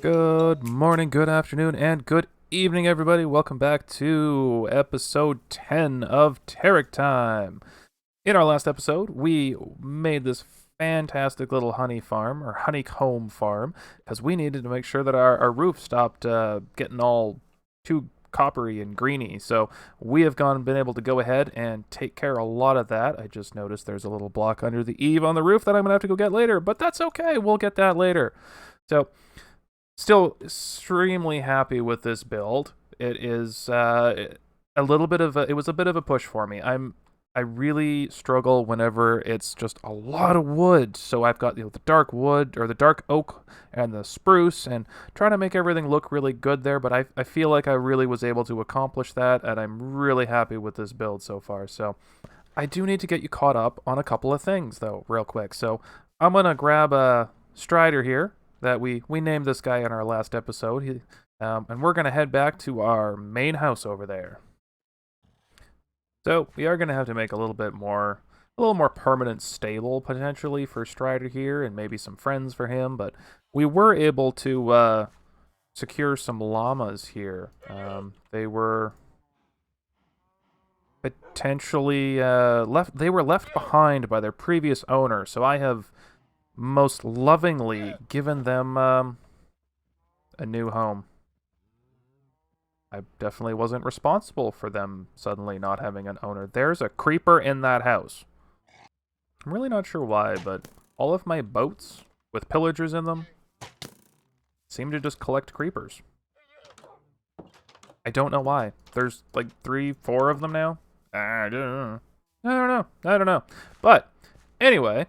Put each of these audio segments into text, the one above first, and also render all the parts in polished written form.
Good morning, good afternoon, and good evening, everybody. Welcome back to episode 10 of TerickTime. In our last episode, we made this fantastic little honey farm, or honeycomb farm, because we needed to make sure that our roof stopped getting all too coppery and greeny. So we have been able to go ahead and take care of a lot of that. I just noticed there's a little block under the eave on the roof that I'm going to have to go get later, but that's okay. We'll get that later. So still extremely happy with this build. It is it was a bit of a push for me. I really struggle whenever it's just a lot of wood. So I've got the dark wood or the dark oak and the spruce and trying to make everything look really good there, but I feel like I really was able to accomplish that, and I'm really happy with this build so far. So I do need to get you caught up on a couple of things though, real quick. So I'm gonna grab a Strider here that we named this guy in our last episode. And we're going to head back to our main house over there. So we are going to have to make a little more permanent stable potentially for Strider here, and maybe some friends for him. But we were able to secure some llamas here. They were potentially They were left behind by their previous owner, so I have most lovingly given them a new home. I definitely wasn't responsible for them suddenly not having an owner. There's a creeper in that house. I'm really not sure why, but all of my boats with pillagers in them seem to just collect creepers. I don't know why. There's like 3, 4 of them now. I don't know. But anyway,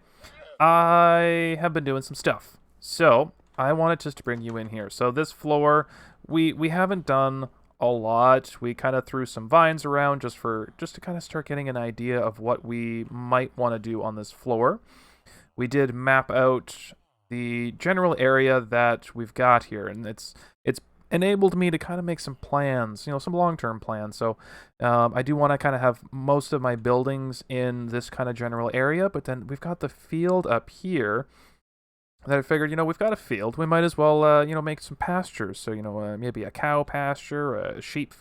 I have been doing some stuff. So I wanted just to bring you in here. So this floor, we haven't done a lot. We kind of threw some vines around just to kind of start getting an idea of what we might want to do on this floor. We did map out the general area that we've got here, and it's enabled me to kind of make some plans, some long-term plans. So I do want to kind of have most of my buildings in this kind of general area, but then we've got the field up here that I figured, we've got a field. We might as well, make some pastures. So, maybe a cow pasture, a sheep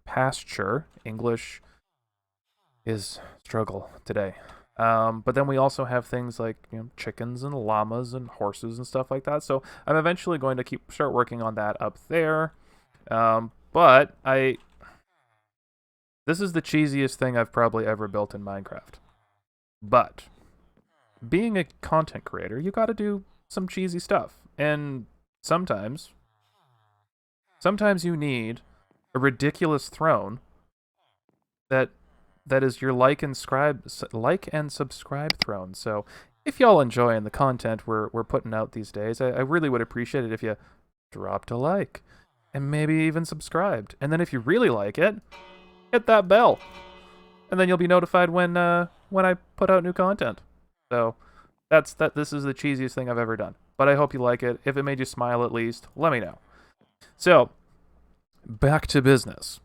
pasture. English is struggle today. But then we also have things like chickens and llamas and horses and stuff like that. So I'm eventually going to start working on that up there. But this is the cheesiest thing I've probably ever built in Minecraft. But being a content creator, you got to do some cheesy stuff, and sometimes you need a ridiculous throne that is your like and subscribe throne. So if y'all enjoying the content we're putting out these days, I really would appreciate it if you dropped a like and maybe even subscribed. And then if you really like it, hit that bell, and then you'll be notified when I put out new content. So this is the cheesiest thing I've ever done, but I hope you like it. If it made you smile at least, let me know. So back to business.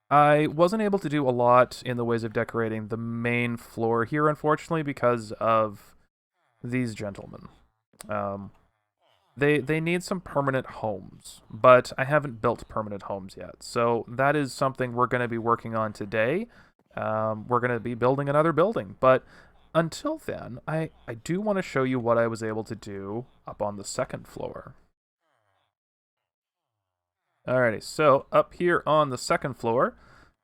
I wasn't able to do a lot in the ways of decorating the main floor here, unfortunately, because of these gentlemen. They need some permanent homes, but I haven't built permanent homes yet. So that is something we're going to be working on today. We're going to be building another building. But until then, I do want to show you what I was able to do up on the second floor. Alrighty, so up here on the second floor,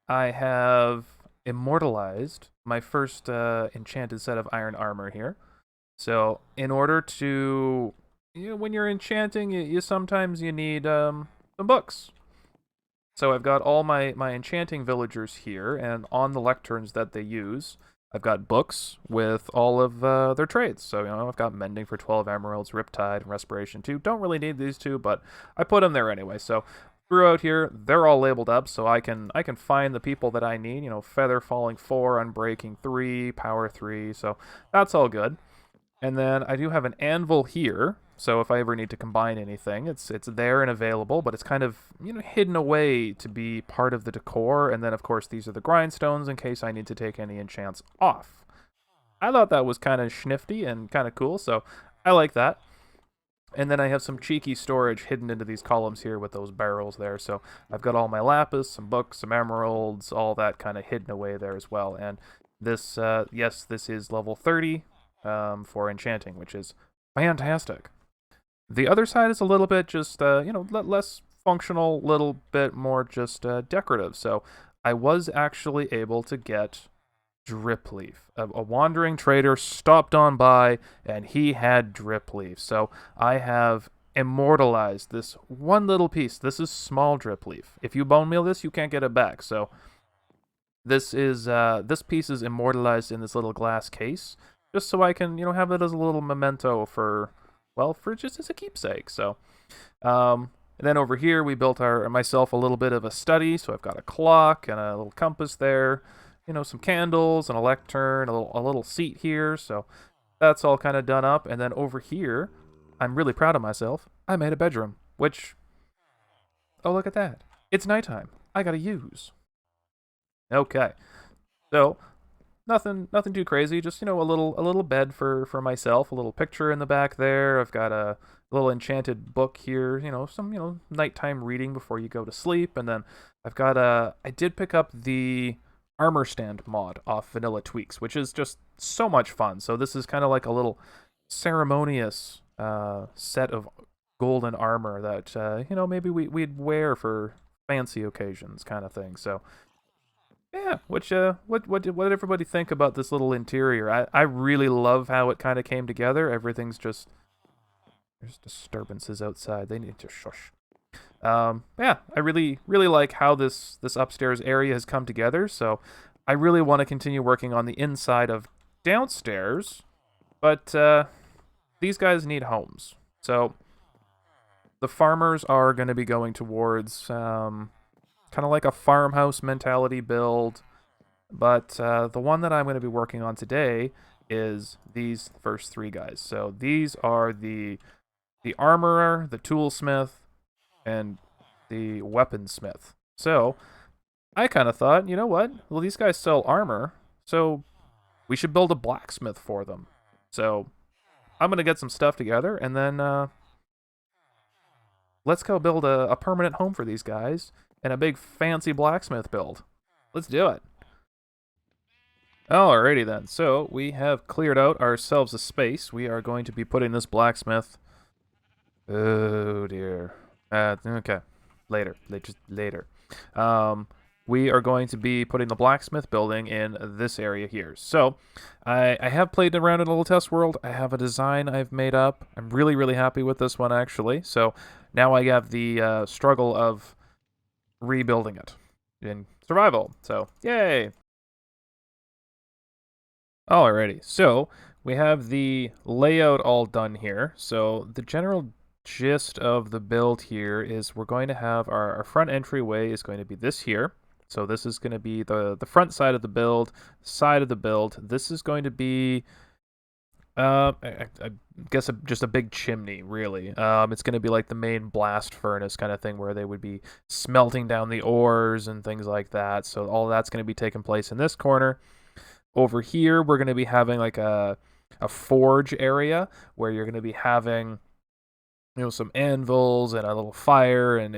I have immortalized my first enchanted set of iron armor here. So in order to, when you're enchanting, you sometimes you need some books. So I've got all my enchanting villagers here, and on the lecterns that they use, I've got books with all of their trades. So, I've got Mending for 12 Emeralds, Riptide, and Respiration 2. Don't really need these two, but I put them there anyway. So throughout here, they're all labeled up, so I can find the people that I need. Feather Falling 4, Unbreaking 3, Power 3, so that's all good. And then I do have an anvil here, so if I ever need to combine anything, it's there and available, but it's kind of, hidden away to be part of the decor. And then, of course, these are the grindstones in case I need to take any enchants off. I thought that was kind of schnifty and kind of cool, so I like that. And then I have some cheeky storage hidden into these columns here with those barrels there. So I've got all my lapis, some books, some emeralds, all that kind of hidden away there as well. And this, yes, this is level 30 for enchanting, which is fantastic. The other side is a little bit just, less functional, little bit more just decorative. So I was actually able to get drip leaf. A wandering trader stopped on by and he had drip leaf. So I have immortalized this one little piece. This is small drip leaf. If you bone meal this, you can't get it back. So this is this piece is immortalized in this little glass case, just so I can have it as a little memento for just as a keepsake. So and then over here we built myself a little bit of a study. So I've got a clock and a little compass there. Some candles, and a lectern, a little seat here, so that's all kind of done up. And then over here, I'm really proud of myself. I made a bedroom, which, oh, look at that. It's nighttime. I gotta use. Okay. So, nothing too crazy, just, a little bed for myself, a little picture in the back there. I've got a little enchanted book here, some, nighttime reading before you go to sleep. And then I've got I did pick up the armor stand mod off Vanilla Tweaks, which is just so much fun. So this is kind of like a little ceremonious set of golden armor that maybe we'd wear for fancy occasions, kind of thing. So yeah, what did everybody think about this little interior? I really love how it kind of came together. Everything's just, there's disturbances outside. They need to shush. Yeah, I really like how this upstairs area has come together. So I really want to continue working on the inside of downstairs, but these guys need homes. So the farmers are going to be going towards kind of like a farmhouse mentality build, but the one that I'm going to be working on today is these first three guys. So these are the armorer, the toolsmith, and the weaponsmith. So I kind of thought, you know what? Well, these guys sell armor, so we should build a blacksmith for them. So I'm going to get some stuff together, and then let's go build a permanent home for these guys and a big fancy blacksmith build. Let's do it. Alrighty then. So we have cleared out ourselves a space. We are going to be putting this blacksmith... Oh dear. Okay. Later. Just later. We are going to be putting the blacksmith building in this area here. So, I have played around in a little test world. I have a design I've made up. I'm really happy with this one, actually. So, now I have the struggle of rebuilding it in survival. So, yay! Alrighty. So, we have the layout all done here. So, the general gist of the build here is we're going to have our front entryway is going to be this here. So this is going to be the front side of the build, This is going to be, I guess, just a big chimney, really. It's going to be like the main blast furnace kind of thing where they would be smelting down the ores and things like that. So all that's going to be taking place in this corner. Over here, we're going to be having like a forge area where you're going to be having some anvils and a little fire, and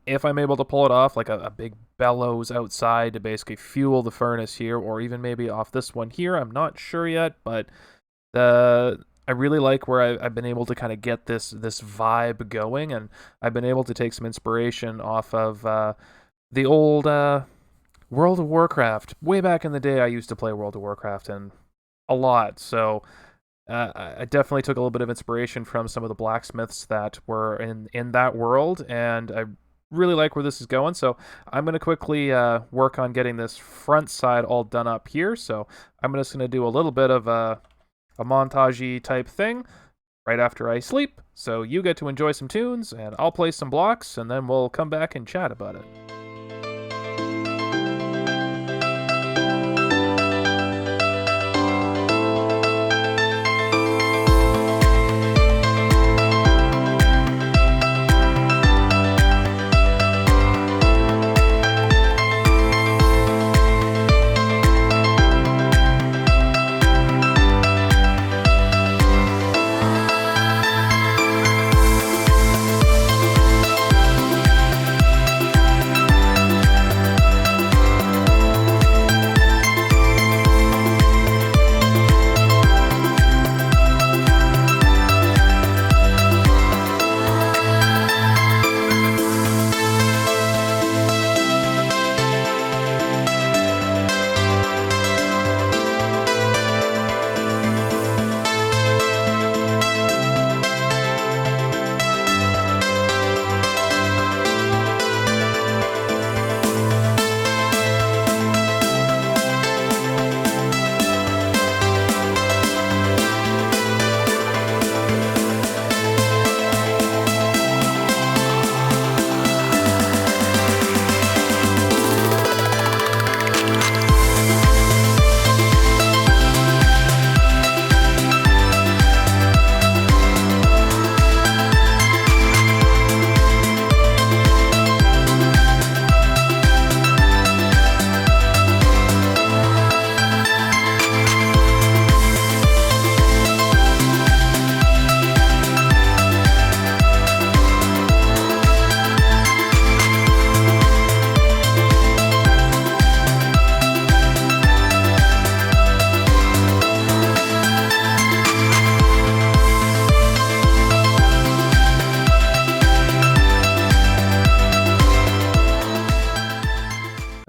if I'm able to pull it off, like a big bellows outside to basically fuel the furnace here, or even maybe off this one here. I'm not sure yet, but I really like where I've been able to kind of get this vibe going, and I've been able to take some inspiration off of the old World of Warcraft. Way back in the day, I used to play World of Warcraft and a lot, so I definitely took a little bit of inspiration from some of the blacksmiths that were in that world, and I really like where this is going. So I'm going to quickly work on getting this front side all done up here. So I'm just going to do a little bit of a montage-y type thing right after I sleep. So you get to enjoy some tunes, and I'll play some blocks, and then we'll come back and chat about it.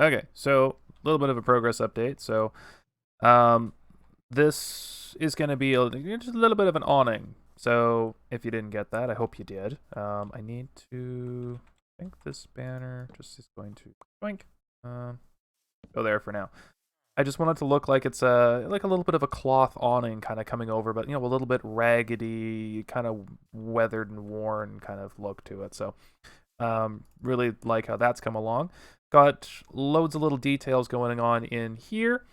Okay, so a little bit of a progress update. So this is going to be just a little bit of an awning. So if you didn't get that, I hope you did. I need to, I think this banner just is going to boink. Go there for now. I just want it to look like it's like a little bit of a cloth awning kind of coming over, but a little bit raggedy, kind of weathered and worn kind of look to it. So really like how that's come along. Got loads of little details going on in here.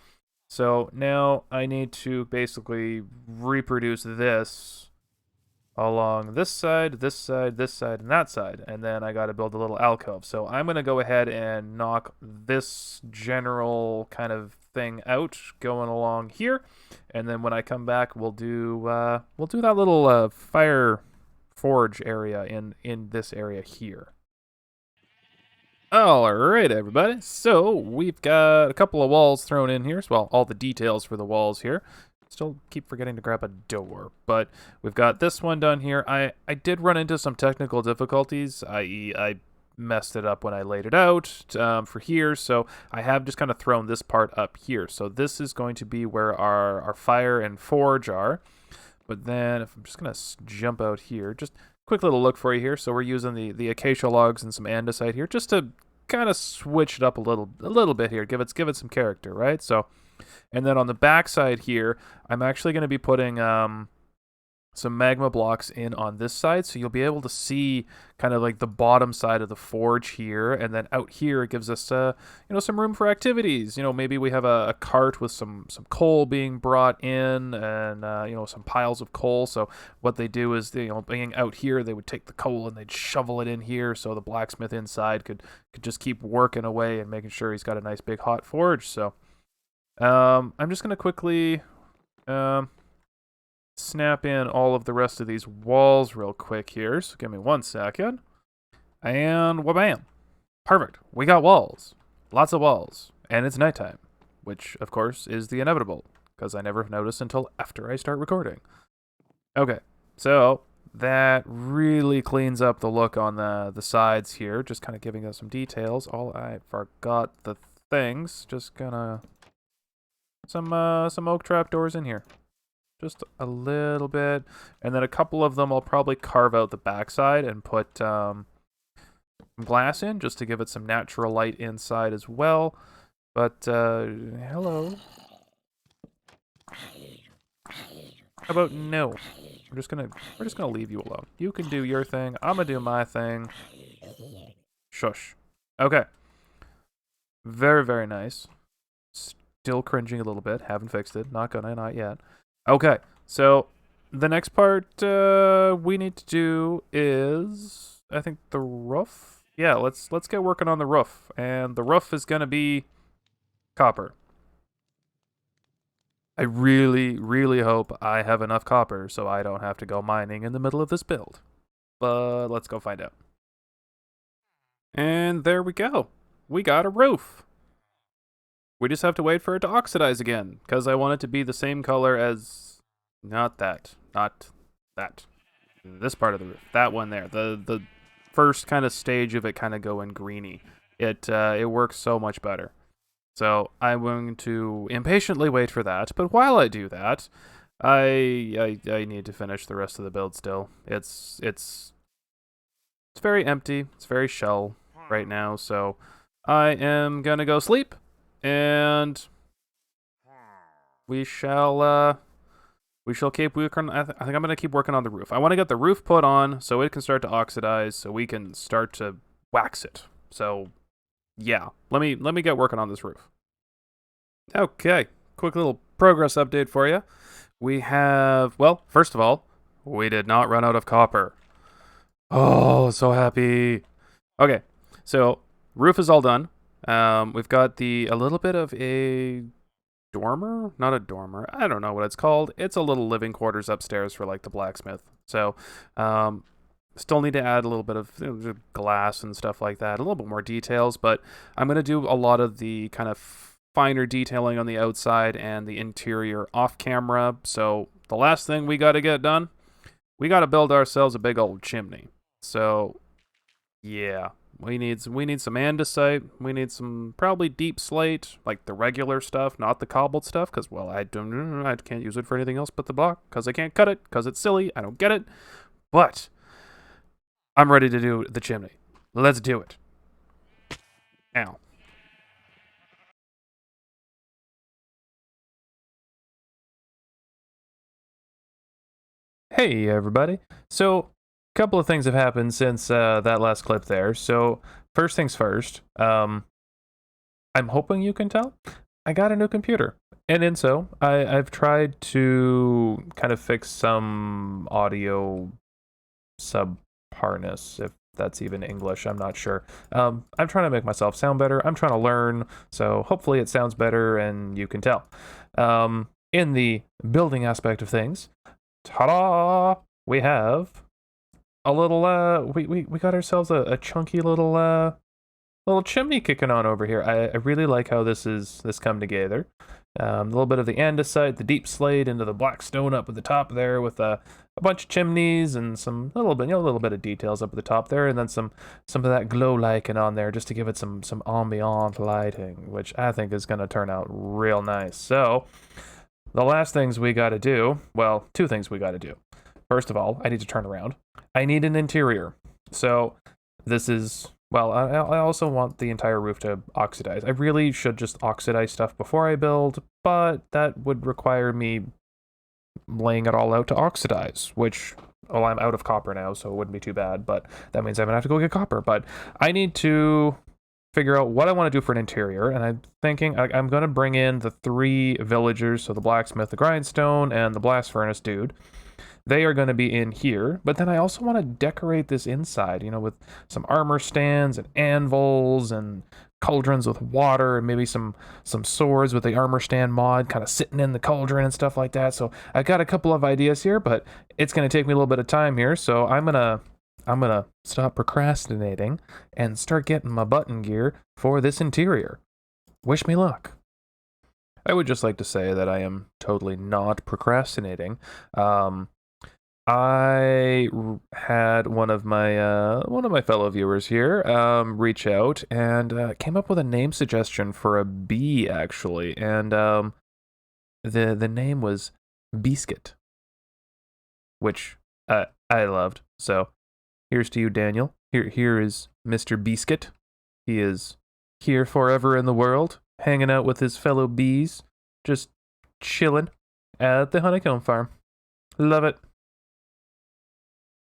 So now I need to basically reproduce this along this side, this side, this side, and that side. And then I got to build a little alcove. So I'm going to go ahead and knock this general kind of thing out going along here. And then when I come back, we'll do that little fire forge area in this area here. All right, everybody. So we've got a couple of walls thrown in here. Well, all the details for the walls here. Still keep forgetting to grab a door, but we've got this one done here. I did run into some technical difficulties, i.e. I messed it up when I laid it out for here, so I have just kind of thrown this part up here. So this is going to be where our fire and forge are. But then if I'm just going to jump out here, just quick little look for you here. So we're using the acacia logs and some andesite here just to kind of switch it up a little bit here, give it some character, right? So, and then on the back side here, I'm actually going to be putting some magma blocks in on this side, so you'll be able to see kind of like the bottom side of the forge here, and then out here it gives us some room for activities. Maybe we have a cart with some coal being brought in, and some piles of coal. So what they do is being out here, they would take the coal and they'd shovel it in here, so the blacksmith inside could just keep working away and making sure he's got a nice big hot forge. So I'm just gonna quickly snap in all of the rest of these walls real quick here. So give me 1 second. And wha-bam. Perfect. We got walls. Lots of walls. And it's nighttime, which, of course, is the inevitable, because I never notice until after I start recording. Okay, so that really cleans up the look on the sides here, just kind of giving us some details. I forgot the things. Just gonna... some oak trap doors in here. Just a little bit. And then a couple of them I'll probably carve out the backside and put some glass in just to give it some natural light inside as well. But, hello. How about no? We're just gonna leave you alone. You can do your thing. I'm gonna do my thing. Shush. Okay. Very, very nice. Still cringing a little bit. Haven't fixed it. Not yet. Okay, so the next part we need to do is, I think, the roof. Yeah, let's get working on the roof, and the roof is gonna be copper. I really, really hope I have enough copper so I don't have to go mining in the middle of this build. But let's go find out. And there we go. We got a roof. We just have to wait for it to oxidize again, because I want it to be the same color as... Not that. This part of the roof. That one there. The first kind of stage of it kind of going greeny. It works so much better. So I'm going to impatiently wait for that, but while I do that, I need to finish the rest of the build still. It's very empty. It's very shell right now, so I am gonna go sleep. And we shall keep working. I think I'm gonna keep working on the roof. I want to get the roof put on so it can start to oxidize, so we can start to wax it. So, yeah, let me get working on this roof. Okay, quick little progress update for you. We have, well, first of all, we did not run out of copper. Oh, so happy. Okay, so roof is all done. We've got a little bit of a dormer, not a dormer. I don't know what it's called. It's a little living quarters upstairs for like the blacksmith. So, still need to add a little bit of glass and stuff like that, a little bit more details, but I'm going to do a lot of the kind of finer detailing on the outside and the interior off camera. So the last thing we got to get done, we got to build ourselves a big old chimney. So, yeah. We need some andesite. We need some probably deep slate, like the regular stuff, not the cobbled stuff, because well, I can't use it for anything else but the block, because I can't cut it, because it's silly. I don't get it. But I'm ready to do the chimney. Let's do it. Ow. Hey everybody. So, a couple of things have happened since that last clip there. So, first things first, I'm hoping you can tell, I got a new computer. And in so, I've tried to kind of fix some audio subparness, if that's even English, I'm not sure. I'm trying to make myself sound better. I'm trying to learn, so hopefully it sounds better and you can tell. In the building aspect of things, ta-da! We have a little we got ourselves a chunky little chimney kicking on over here. I really like how this come together. A little bit of the andesite, the deep slate into the black stone up at the top there, with a bunch of chimneys and some little bit of details up at the top there, and then some of that glow lichen on there just to give it some ambient lighting, which I think is going to turn out real nice. So the last things we got to do, well, two things we got to do. First of all, I need to turn around. I need an interior. So this is, well, I also want the entire roof to oxidize. I really should just oxidize stuff before I build, but that would require me laying it all out to oxidize, which, well, I'm out of copper now, so it wouldn't be too bad, but that means I'm going to have to go get copper. But I need to figure out what I want to do for an interior, and I'm thinking I'm going to bring in the 3 villagers, so the blacksmith, the grindstone, and the blast furnace dude. They are going to be in here, but then I also want to decorate this inside, with some armor stands and anvils and cauldrons with water, and maybe some swords with the armor stand mod kind of sitting in the cauldron and stuff like that. So I've got a couple of ideas here, but it's going to take me a little bit of time here, so I'm gonna stop procrastinating and start getting my button gear for this interior. Wish me luck. I would just like to say that I am totally not procrastinating. I had one of my fellow viewers here reach out and came up with a name suggestion for a bee, actually, and the name was Biscuit, which I loved. So here's to you, Daniel. Here is Mr. Biscuit. He is here forever in the world, hanging out with his fellow bees, just chilling at the honeycomb farm. Love it.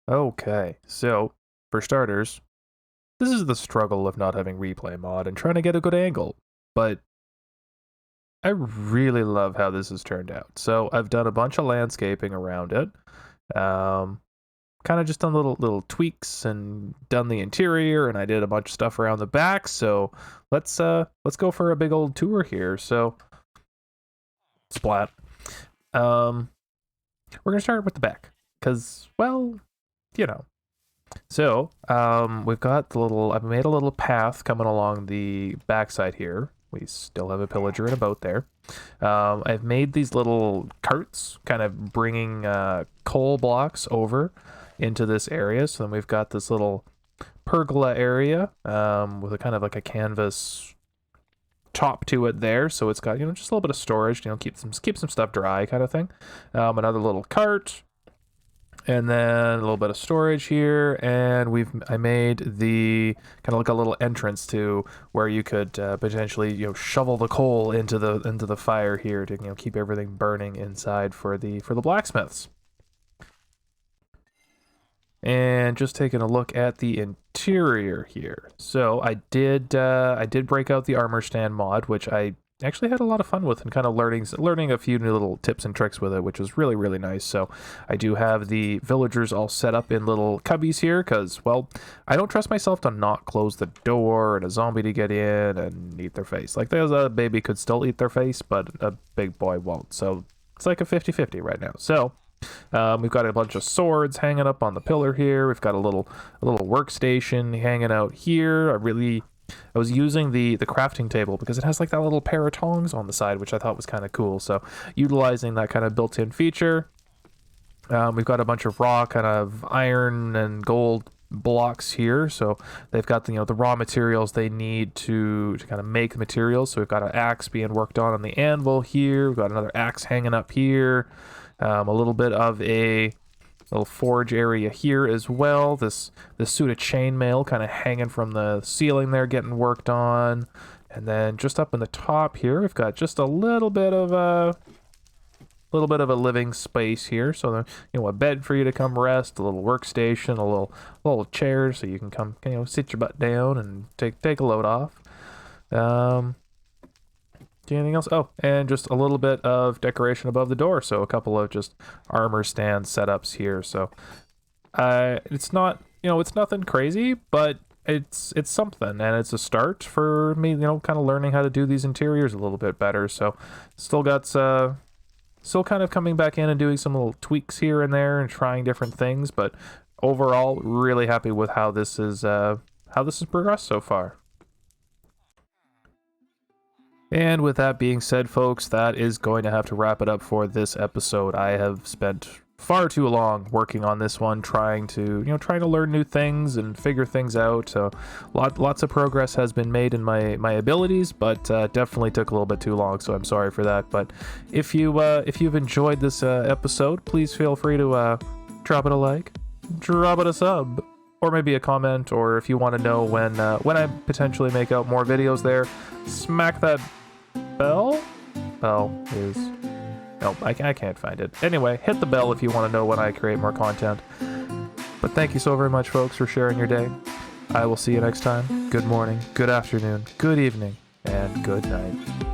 Okay, so, for starters, this is the struggle of not having replay mod and trying to get a good angle, but I really love how this has turned out. So, I've done a bunch of landscaping around it, kind of just done little tweaks and done the interior, and I did a bunch of stuff around the back, so let's go for a big old tour here. So, splat. We're gonna start with the back, because, well, So, we've got I've made a little path coming along the backside here. We still have a pillager and a boat there. I've made these little carts, kind of bringing coal blocks over into this area. So then we've got this little pergola area with a kind of like a canvas top to it there. So it's got, just a little bit of storage, keep some stuff dry kind of thing. Another little cart. And then a little bit of storage here, and I made the kind of like a little entrance to where you could potentially shovel the coal into the fire here to keep everything burning inside for the blacksmiths. And just taking a look at the interior here. So I did break out the armor stand mod, which I actually had a lot of fun with, and kind of learning a few new little tips and tricks with it, which was really, really nice. So I do have the villagers all set up in little cubbies here, because, well, I don't trust myself to not close the door and a zombie to get in and eat their face. Like, there's a baby could still eat their face, but a big boy won't. So it's like a 50-50 right now. So we've got a bunch of swords hanging up on the pillar here. We've got a little workstation hanging out here. I was using the crafting table because it has like that little pair of tongs on the side, which I thought was kind of cool. So utilizing that kind of built-in feature. We've got a bunch of raw kind of iron and gold blocks here. So they've got the, the raw materials they need to kind of make the materials. So we've got an axe being worked on the anvil here. We've got another axe hanging up here. A little bit of a little forge area here as well. This suit of chainmail kind of hanging from the ceiling there, getting worked on. And then just up in the top here, we've got just a little bit of a living space here. So a bed for you to come rest, a little workstation, a little chair so you can come sit your butt down and take a load off. Anything else? Oh, and just a little bit of decoration above the door. So a couple of just armor stand setups here. So it's not, it's nothing crazy, but it's something, and it's a start for me, kind of learning how to do these interiors a little bit better. So still kind of coming back in and doing some little tweaks here and there and trying different things, but overall really happy with how this is progressed so far. And with that being said, folks, that is going to have to wrap it up for this episode. I have spent far too long working on this one, trying to learn new things and figure things out. So lots of progress has been made in my abilities, but definitely took a little bit too long, so I'm sorry for that. But if you've enjoyed this episode, please feel free to drop it a like, drop it a sub, or maybe a comment, or if you want to know when I potentially make out more videos there, smack that bell. Bell is... Nope, I can't find it. Anyway, hit the bell if you want to know when I create more content. But thank you so very much, folks, for sharing your day. I will see you next time. Good morning, good afternoon, good evening, and good night.